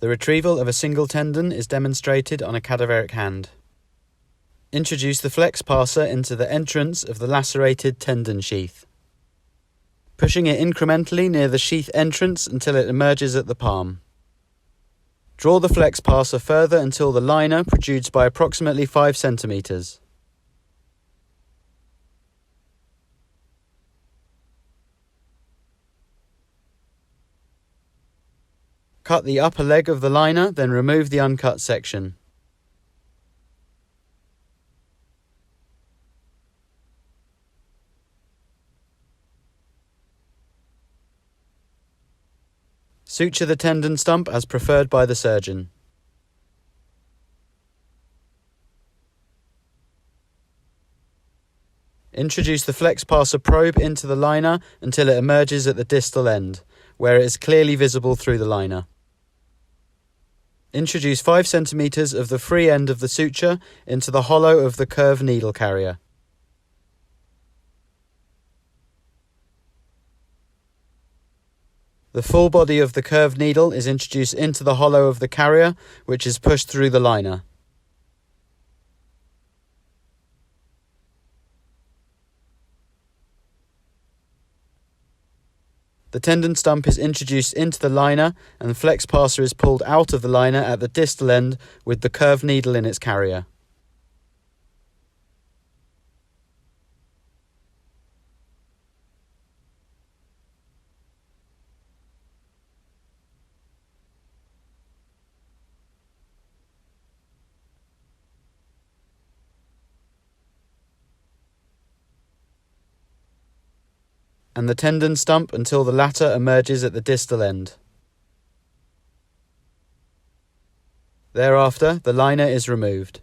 The retrieval of a single tendon is demonstrated on a cadaveric hand. Introduce the FlexPasser into the entrance of the lacerated tendon sheath, pushing it incrementally near the sheath entrance until it emerges at the palm. Draw the FlexPasser further until the liner protrudes by approximately 5 cm. Cut the upper leg of the liner, then remove the uncut section. Suture the tendon stump as preferred by the surgeon. Introduce the FlexPasser probe into the liner until it emerges at the distal end, where it is clearly visible through the liner. Introduce 5 cm of the free end of the suture into the hollow of the curved needle carrier. The full body of the curved needle is introduced into the hollow of the carrier, which is pushed through the liner. The tendon stump is introduced into the liner and the FlexPasser is pulled out of the liner at the distal end with the curved needle in its carrier. And the tendon stump until the latter emerges at the distal end. Thereafter, the liner is removed.